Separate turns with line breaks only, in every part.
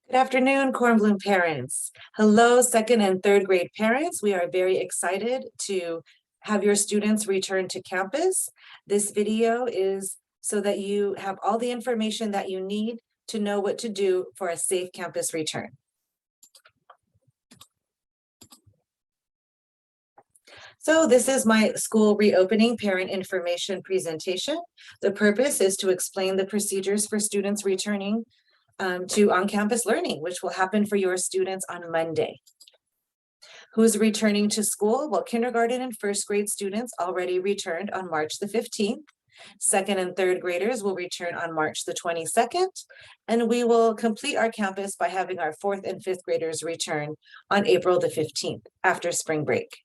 Good afternoon, Cornbloom parents. Hello, second and third grade parents. We are very excited to have your students return to campus. This video is so that you have all the information that you need to know what to do for a safe campus return. So this is my school reopening parent information presentation. The purpose is to explain the procedures for students returning to on-campus learning, which will happen for your students on Monday. Who's returning to school? Well, kindergarten and first grade students already returned on March the 15th. Second and third graders will return on March the 22nd, and we will complete our campus by having our fourth and fifth graders return on April the 15th after spring break.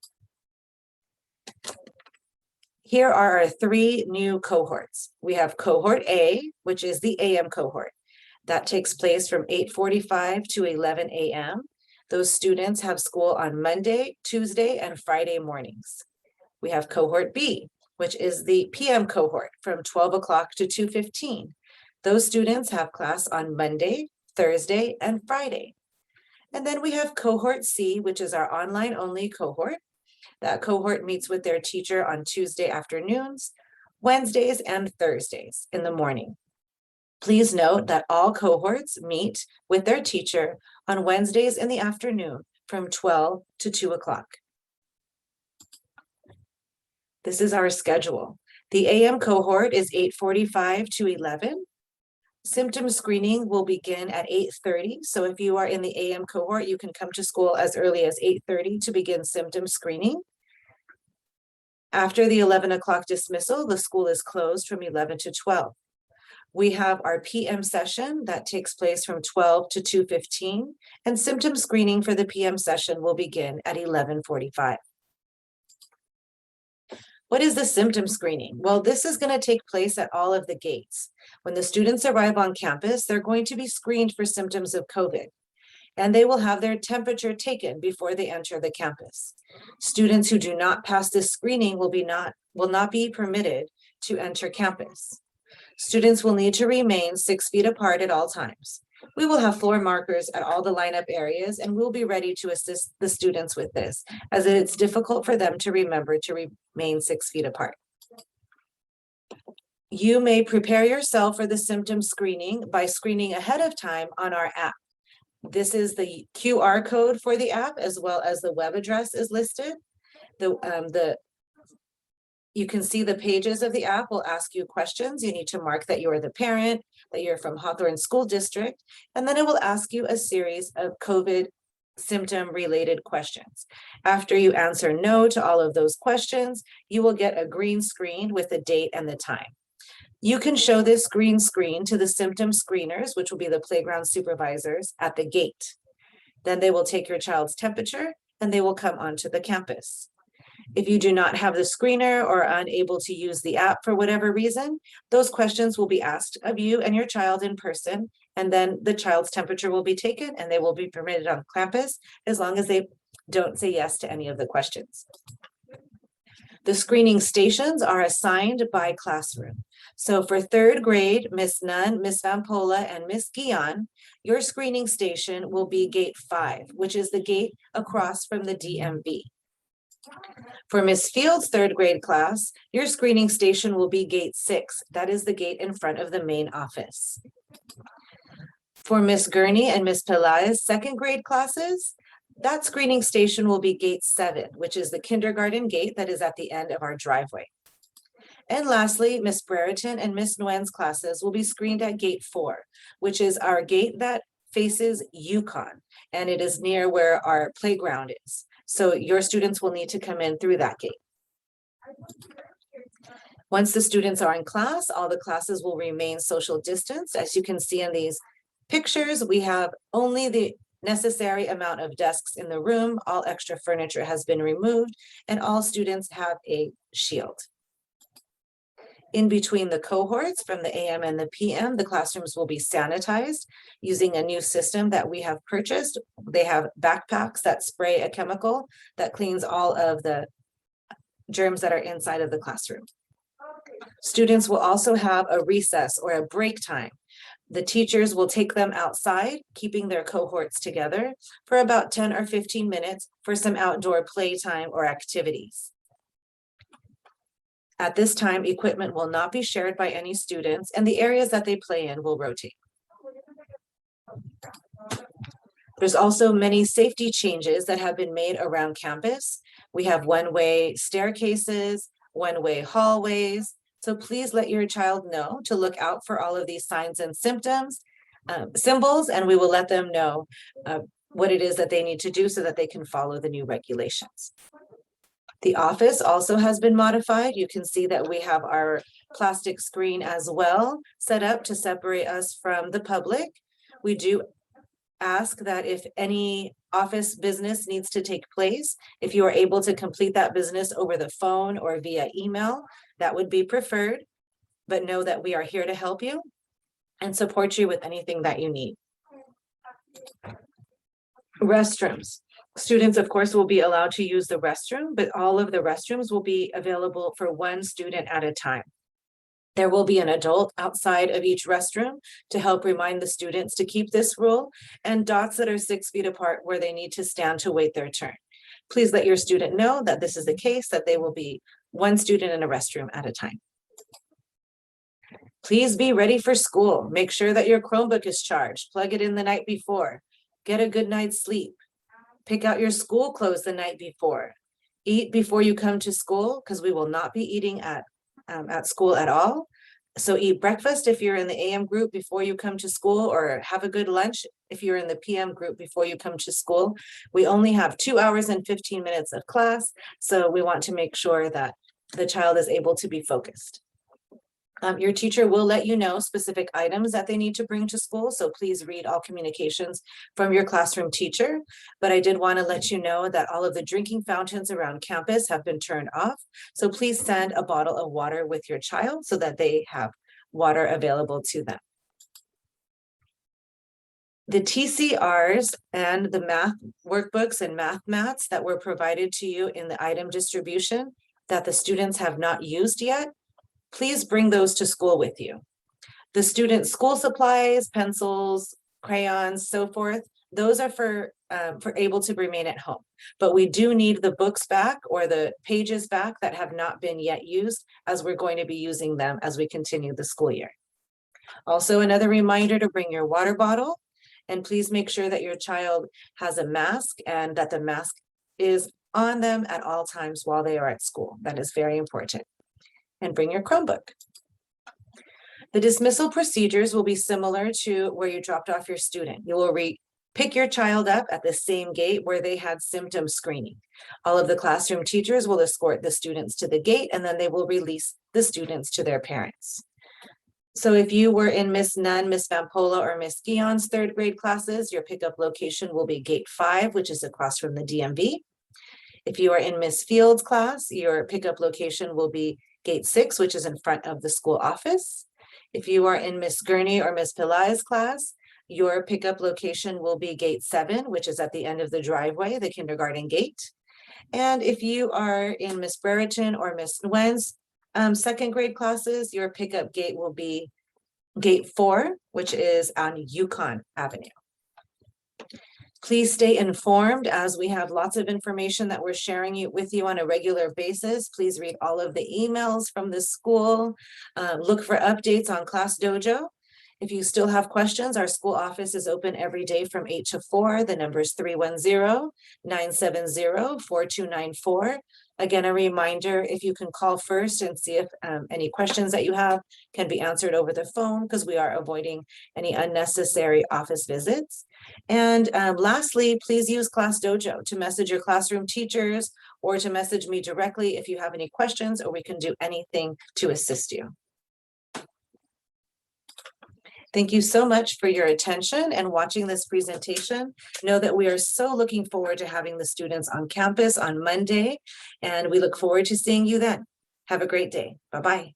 Here are our three new cohorts. We have cohort A, which is the AM cohort. That takes place from 8:45 to 11 a.m. Those students have school on Monday, Tuesday, and Friday mornings. We have cohort B, which is the PM cohort from 12 o'clock to 2:15. Those students have class on Monday, Thursday, and Friday. And then we have cohort C, which is our online only cohort. That cohort meets with their teacher on Tuesday afternoons, Wednesdays, and Thursdays in the morning. Please note that all cohorts meet with their teacher on Wednesdays in the afternoon from 12 to 2 o'clock. This is our schedule. The AM cohort is 8:45 to 11. Symptom screening will begin at 8:30. So if you are in the AM cohort, you can come to school as early as 8:30 to begin symptom screening. After the 11 o'clock dismissal, the school is closed from 11 to 12. We have our PM session that takes place from 12 to 2:15, and symptom screening for the PM session will begin at 11:45. What is the symptom screening? Well, this is going to take place at all of the gates. When the students arrive on campus, they're going to be screened for symptoms of COVID, and they will have their temperature taken before they enter the campus. Students who do not pass this screening will not be permitted to enter campus. Students will need to remain 6 feet apart at all times. We will have floor markers at all the lineup areas, and we'll be ready to assist the students with this, as it's difficult for them to remember to remain 6 feet apart. You may prepare yourself for the symptom screening by screening ahead of time on our app. This is the QR code for the app, as well as the web address is listed. You can see the pages of the app will ask you questions. You need to mark that you are the parent, that you're from Hawthorne School District, and then it will ask you a series of COVID symptom related questions. After you answer no to all of those questions, you will get a green screen with the date and the time. You can show this green screen to the symptom screeners, which will be the playground supervisors at the gate. Then they will take your child's temperature and they will come onto the campus. If you do not have the screener or are unable to use the app for whatever reason, those questions will be asked of you and your child in person, and then the child's temperature will be taken and they will be permitted on campus as long as they don't say yes to any of the questions. The screening stations are assigned by classroom. So for third grade, Miss Nunn, Miss Vampola, and Miss Guion, your screening station will be gate 5, which is the gate across from the DMV. For Miss Field's third grade class, your screening station will be gate 6. That is the gate in front of the main office. For Miss Gurney and Miss Pelaez second grade classes, that screening station will be gate 7, which is the kindergarten gate that is at the end of our driveway. And lastly, Miss Brereton and Miss Nguyen's classes will be screened at gate 4, which is our gate that faces Yukon, and it is near where our playground is. So your students will need to come in through that gate. Once the students are in class, all the classes will remain social distance. As you can see in these pictures, we have only the necessary amount of desks in the room. All extra furniture has been removed, and all students have a shield. In between the cohorts from the AM and the PM, the classrooms will be sanitized using a new system that we have purchased. They have backpacks that spray a chemical that cleans all of the germs that are inside of the classroom. Students will also have a recess or a break time The teachers will take them outside, keeping their cohorts together for about 10 or 15 minutes for some outdoor playtime or activities. At this time, equipment will not be shared by any students, and the areas that they play in will rotate. There's also many safety changes that have been made around campus. We have one-way staircases, one-way hallways. So please let your child know to look out for all of these signs and symbols, and we will let them know what it is that they need to do so that they can follow the new regulations. The office also has been modified. You can see that we have our plastic screen as well set up to separate us from the public. We do ask that if any office business needs to take place, if you are able to complete that business over the phone or via email, that would be preferred. But know that we are here to help you and support you with anything that you need. Restrooms. Students, of course, will be allowed to use the restroom, but all of the restrooms will be available for one student at a time. There will be an adult outside of each restroom to help remind the students to keep this rule, and dots that are 6 feet apart where they need to stand to wait their turn. Please let your student know that this is the case, that they will be one student in a restroom at a time. Please be ready for school. Make sure that your Chromebook is charged. Plug it in the night before. Get a good night's sleep. Pick out your school clothes the night before. Eat before you come to school, because we will not be eating at school at all. So eat breakfast if you're in the AM group before you come to school, or have a good lunch if you're in the PM group before you come to school. We only have 2 hours and 15 minutes of class, so we want to make sure that the child is able to be focused. Your teacher will let you know specific items that they need to bring to school, so please read all communications from your classroom teacher. But I did want to let you know that all of the drinking fountains around campus have been turned off, so please send a bottle of water with your child so that they have water available to them. The TCRs and the math workbooks and math mats that were provided to you in the item distribution that the students have not used yet, please bring those to school with you. The student school supplies, pencils, crayons, so forth, those are for able to remain at home. But we do need the books back, or the pages back that have not been yet used, as we're going to be using them as we continue the school year. Also, another reminder to bring your water bottle, and please make sure that your child has a mask and that the mask is on them at all times while they are at school. That is very important. And bring your Chromebook. The dismissal procedures will be similar to where you dropped off your student. You will pick your child up at the same gate where they had symptom screening. All of the classroom teachers will escort the students to the gate, and then they will release the students to their parents. So if you were in Miss Nunn, Miss Vampola, or Miss Guion's 3rd grade classes, your pickup location will be gate 5, which is across from the DMV. If you are in Miss Field's class, your pickup location will be gate 6, which is in front of the school office. If you are in Miss Gurney or Miss Pillai's class, your pickup location will be gate 7, which is at the end of the driveway, the kindergarten gate. And if you are in Miss Brereton or Miss Nguyen's 2nd grade classes, your pickup gate will be gate 4, which is on Yukon Avenue. Please stay informed, as we have lots of information that we're sharing with you on a regular basis. Please read all of the emails from the school. Look for updates on Class Dojo. If you still have questions, our school office is open every day from 8 to 4. The number is 310-970-4294. Again, a reminder, if you can call first and see if any questions that you have can be answered over the phone, because we are avoiding any unnecessary office visits. And lastly, please use Class Dojo to message your classroom teachers or to message me directly if you have any questions, or we can do anything to assist you. Thank you so much for your attention and watching this presentation. Know that we are so looking forward to having the students on campus on Monday, and we look forward to seeing you then. Have a great day. Bye-bye.